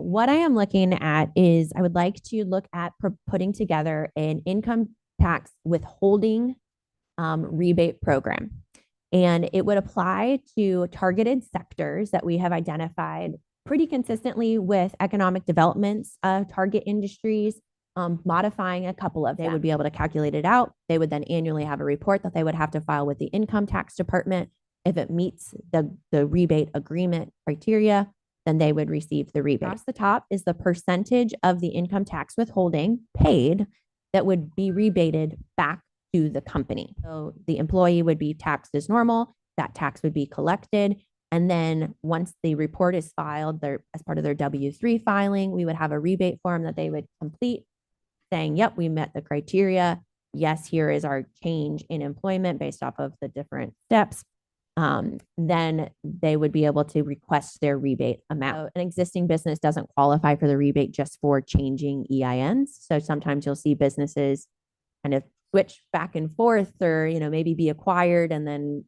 what I am looking at is I would like to look at putting together an income tax withholding rebate program. And it would apply to targeted sectors that we have identified pretty consistently with economic development's target industries, modifying a couple of them. They would be able to calculate it out. They would then annually have a report that they would have to file with the income tax department. If it meets the rebate agreement criteria, then they would receive the rebate. Across the top is the percentage of the income tax withholding paid that would be rebated back to the company. So the employee would be taxed as normal, that tax would be collected. And then once the report is filed, as part of their W-3 filing, we would have a rebate form that they would complete saying, yep, we met the criteria. Yes, here is our change in employment based off of the different steps. Then they would be able to request their rebate amount. An existing business doesn't qualify for the rebate just for changing EINs. So sometimes you'll see businesses kind of switch back and forth, or, maybe be acquired and then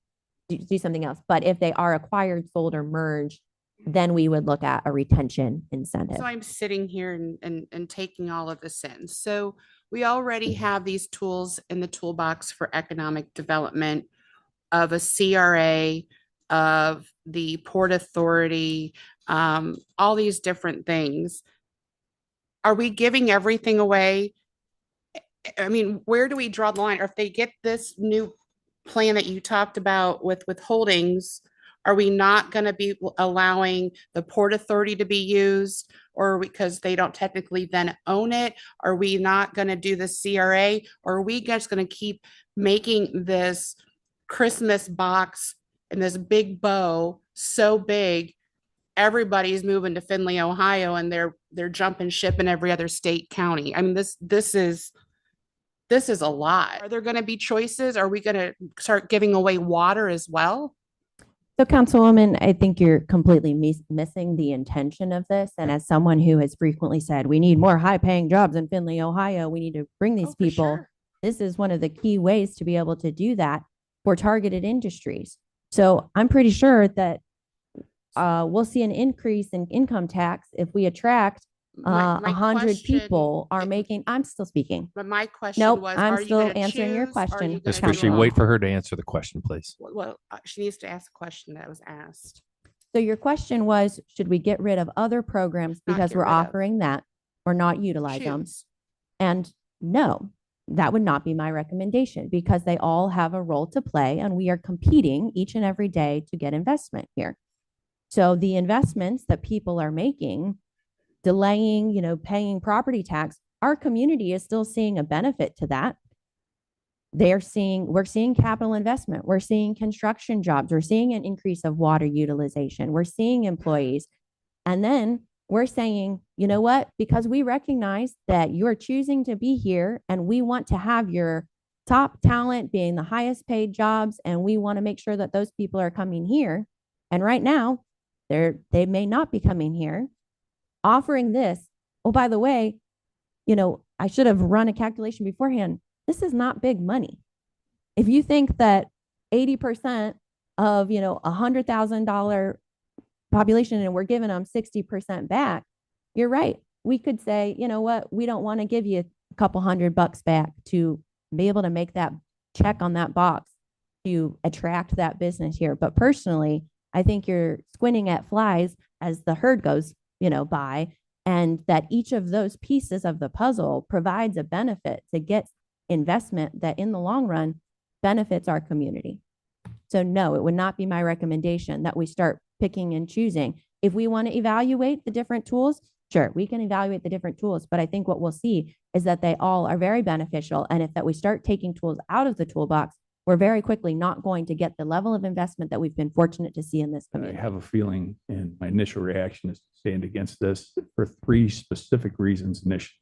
do something else. But if they are acquired, sold, or merged, then we would look at a retention incentive. So I'm sitting here and taking all of this in. So we already have these tools in the toolbox for economic development of a CRA, of the Port Authority, all these different things. Are we giving everything away? I mean, where do we draw the line? Or if they get this new plan that you talked about with withholdings, are we not going to be allowing the Port Authority to be used, or because they don't technically then own it? Are we not going to do the CRA, or are we just going to keep making this Christmas box and this big bow so big everybody's moving to Findlay, Ohio, and they're jumping ship in every other state, county? I mean, this is a lot. Are there going to be choices? Are we going to start giving away water as well? So, Councilwoman, I think you're completely missing the intention of this. And as someone who has frequently said, we need more high-paying jobs in Findlay, Ohio, we need to bring these people. Sure. This is one of the key ways to be able to do that for targeted industries. So I'm pretty sure that we'll see an increase in income tax if we attract 100 people are making. I'm still speaking. But my question was, I'm still answering your question. Ms. Frische, wait for her to answer the question, please. Well, she needs to ask a question that was asked. So your question was, should we get rid of other programs because we're offering that or not utilize them? And no, that would not be my recommendation, because they all have a role to play and we are competing each and every day to get investment here. So the investments that people are making, delaying, paying property tax, our community is still seeing a benefit to that. We're seeing capital investment. We're seeing construction jobs. We're seeing an increase of water utilization. We're seeing employees. And then we're saying, you know what, because we recognize that you're choosing to be here and we want to have your top talent being the highest paid jobs. And we want to make sure that those people are coming here. And right now they may not be coming here. Offering this, oh, by the way, I should have run a calculation beforehand. This is not big money. If you think that 80% of, $100,000 population and we're giving them 60% back, you're right. We could say, you know what, we don't want to give you a couple $100 back to be able to make that check on that box to attract that business here. But personally, I think you're squinting at flies as the herd goes by, and that each of those pieces of the puzzle provides a benefit to get investment that in the long run benefits our community. So no, it would not be my recommendation that we start picking and choosing. If we want to evaluate the different tools, sure, we can evaluate the different tools, but I think what we'll see is that they all are very beneficial. And if that we start taking tools out of the toolbox, we're very quickly not going to get the level of investment that we've been fortunate to see in this community. I have a feeling, and my initial reaction is to stand against this for three specific reasons initially.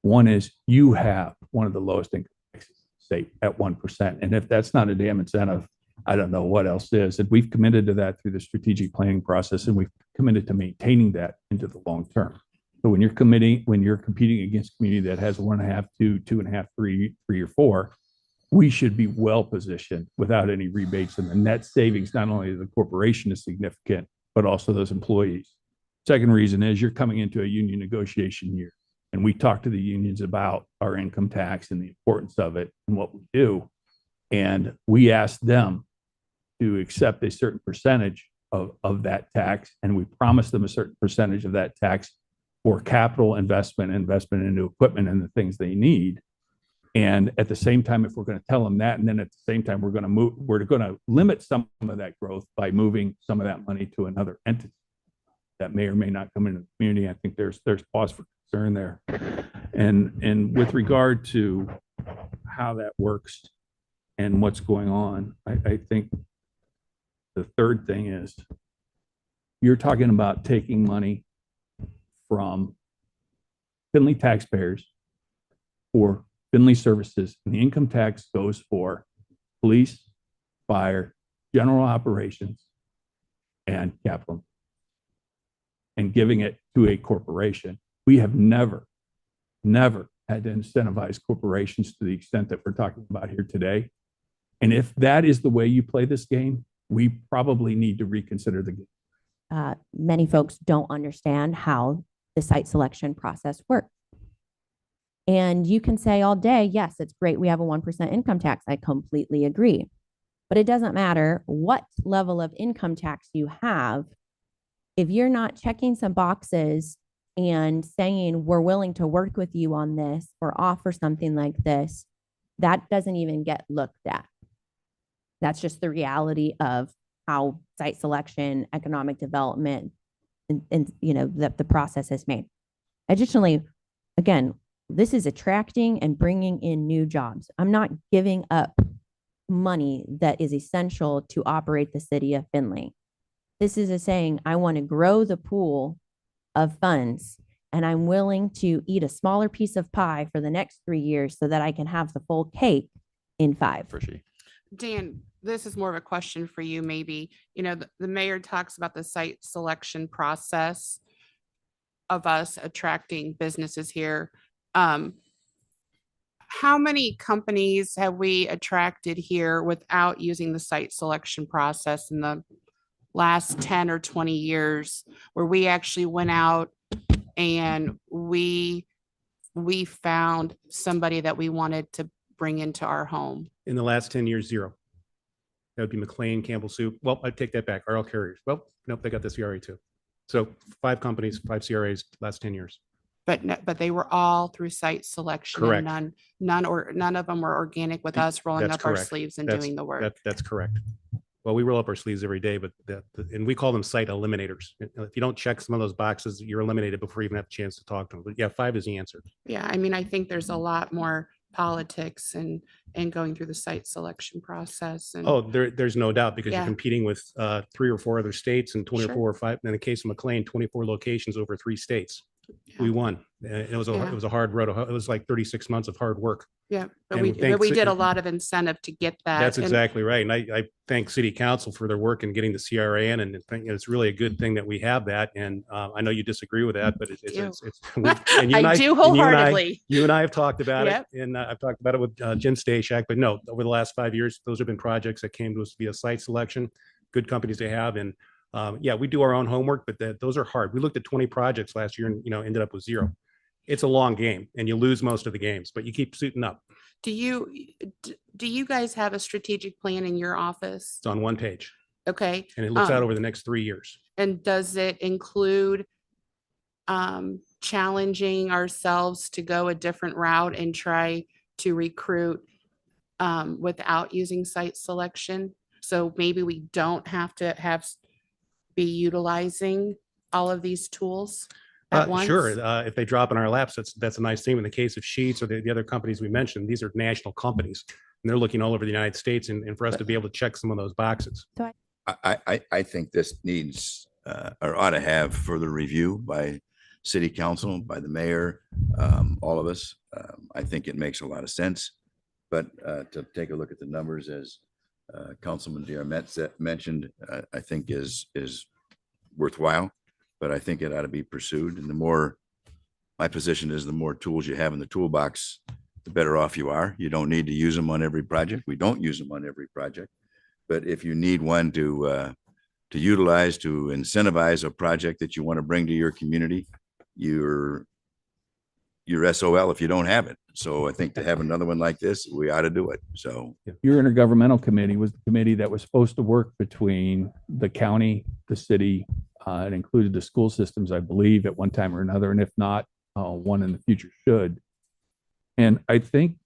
One is you have one of the lowest income taxes in the state at 1%. And if that's not a damn incentive, I don't know what else is. And we've committed to that through the strategic planning process, and we've committed to maintaining that into the long term. So when you're competing against a community that has 1.5, 2, 2.5, 3, or 4, we should be well positioned without any rebates, and the net savings, not only of the corporation, is significant, but also those employees. Second reason is you're coming into a union negotiation year. And we talk to the unions about our income tax and the importance of it and what we do. And we ask them to accept a certain percentage of that tax. And we promise them a certain percentage of that tax for capital investment into equipment and the things they need. And at the same time, if we're going to tell them that, and then at the same time, we're going to limit some of that growth by moving some of that money to another entity that may or may not come into the community. I think there's pause for concern there. And with regard to how that works and what's going on, I think the third thing is you're talking about taking money from Findlay taxpayers for Findlay services, and the income tax goes for police, fire, general operations, and capital, and giving it to a corporation. We have never had to incentivize corporations to the extent that we're talking about here today. And if that is the way you play this game, we probably need to reconsider the game. Many folks don't understand how the site selection process works. And you can say all day, yes, it's great, we have a 1% income tax. I completely agree. But it doesn't matter what level of income tax you have. If you're not checking some boxes and saying, we're willing to work with you on this or offer something like this, that doesn't even get looked at. That's just the reality of how site selection, economic development, and the process is made. Additionally, again, this is attracting and bringing in new jobs. I'm not giving up money that is essential to operate the city of Findlay. This is saying, I want to grow the pool of funds, and I'm willing to eat a smaller piece of pie for the next 3 years so that I can have the full cake in 5. For sure. Dan, this is more of a question for you, maybe. The mayor talks about the site selection process of us attracting businesses here. How many companies have we attracted here without using the site selection process in the last 10 or 20 years, where we actually went out and we found somebody that we wanted to bring into our home? In the last 10 years, 0. That would be McLean, Campbell Soup. Well, I take that back. RL Carriers. Well, nope, they got the CRA too. So 5 companies, 5 CRAs, last 10 years. But they were all through site selection. Correct. And none of them were organic with us rolling That's up our correct. sleeves and That's- doing the work. That's correct. Well, we roll up our sleeves every day, but and we call them site eliminators. If you don't check some of those boxes, you're eliminated before you even have a chance to talk to them. But yeah, 5 is the answer. Yeah, I mean, I think there's a lot more politics and going through the site selection process. And Oh, there's no doubt, because Yeah. you're competing with 3 or 4 other states and 24 Sure. or 5. In the case of McLean, 24 locations over 3 states. Yeah. We won. It was Yeah. a hard road. It was like 36 months of hard work. Yeah, but And we thanks- did a lot of incentive to get that. That's And- exactly right. And I thank city council for their work in getting the CRA in, and I think it's really a good thing that we have that. And I know you disagree with that, but it's and you and I do and wholeheartedly. You and I have talked about Yep. it, and I've talked about it with Jim Staschiak, but no, over the last 5 years, those have been projects that came to us via site selection, good companies to have. And yeah, we do our own homework, but those are hard. We looked at 20 projects last year and, ended up with 0. It's a long game, and you lose most of the games, but you keep suiting up. Do you guys have a strategic plan in your office? It's on one page, Okay. and it looks out Um, over the next 3 years. And does it include challenging ourselves to go a different route and try to recruit without using site selection? So maybe we don't have to be utilizing all of these tools at once? Sure. If they drop in our laps, that's a nice thing. In the case of Sheets or the other companies we mentioned, these are national companies, and they're looking all over the United States, and for us to be able to check some of those boxes. I think this needs or ought to have further review by city council, by the mayor, all of us. I think it makes a lot of sense, but to take a look at the numbers, as Councilman Diarmet mentioned, I think is worthwhile, but I think it ought to be pursued. And my position is the more tools you have in the toolbox, the better off you are. You don't need to use them on every project. We don't use them on every project. But if you need one to to utilize to incentivize a project that you want to bring to your community, you're SOL if you don't have it. So I think to have another one like this, we ought to do it. So Your intergovernmental committee was the committee that was supposed to work between the county, the city, it included the school systems, I believe, at one time or another. And if not, one in the future should. And I think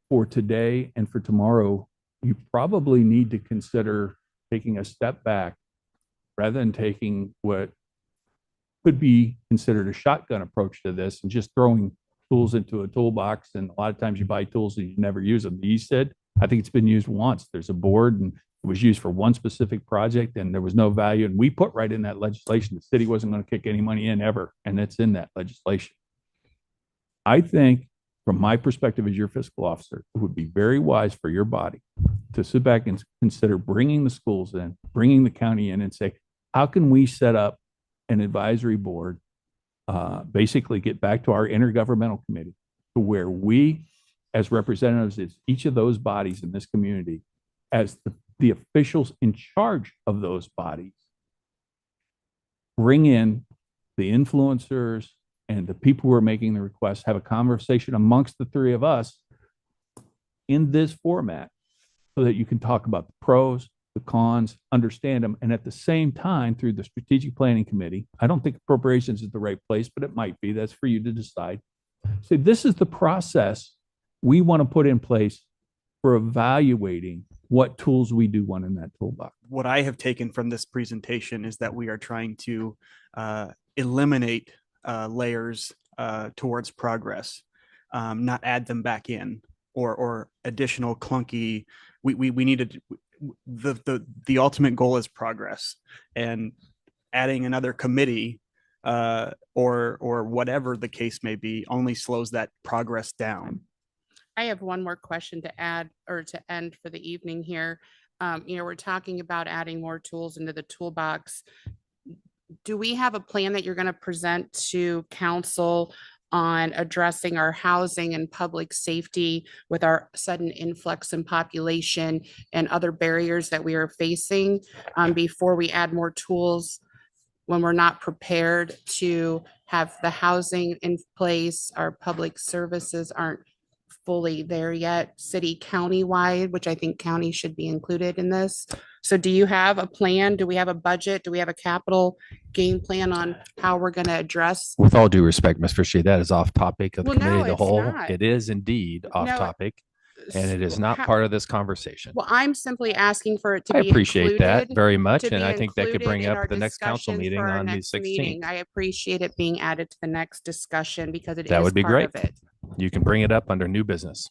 for today and for tomorrow, you probably need to consider taking a step back rather than taking what could be considered a shotgun approach to this and just throwing tools into a toolbox. And a lot of times you buy tools and you never use them. You said, I think it's been used once. There's a board and it was used for one specific project and there was no value. And we put right in that legislation, the city wasn't going to kick any money in ever. And it's in that legislation. I think from my perspective as your fiscal officer, it would be very wise for your body to sit back and consider bringing the schools in, bringing the county in and say, how can we set up an advisory board, basically get back to our intergovernmental committee to where we as representatives of each of those bodies in this community, as the officials in charge of those bodies, bring in the influencers and the people who are making the requests, have a conversation amongst the three of us in this format so that you can talk about the pros, the cons, understand them. And at the same time, through the strategic planning committee, I don't think appropriations is the right place, but it might be. That's for you to decide. Say, this is the process we want to put in place for evaluating what tools we do want in that toolbox. What I have taken from this presentation is that we are trying to eliminate layers towards progress, not add them back in or additional clunky. We needed the ultimate goal is progress, and adding another committee or whatever the case may be only slows that progress down. I have one more question to add or to end for the evening here. We're talking about adding more tools into the toolbox. Do we have a plan that you're going to present to council on addressing our housing and public safety with our sudden influx in population and other barriers that we are facing before we add more tools when we're not prepared to have the housing in place? Our public services aren't fully there yet, city, county wide, which I think county should be included in this. So do you have a plan? Do we have a budget? Do we have a capital game plan on how we're going to address? With all due respect, Ms. Frische, that is off topic of the Well, committee no, of the it's whole. not. It is indeed off No, topic, and it is not How- part of this conversation. Well, I'm simply asking for it to I be appreciate that included, very much, to and be I think that could included bring in up our at the next council discussions meeting for our on the next meeting. 16th. I appreciate it being added to the next discussion because it That is would be part great. of it. You can bring it up under new business.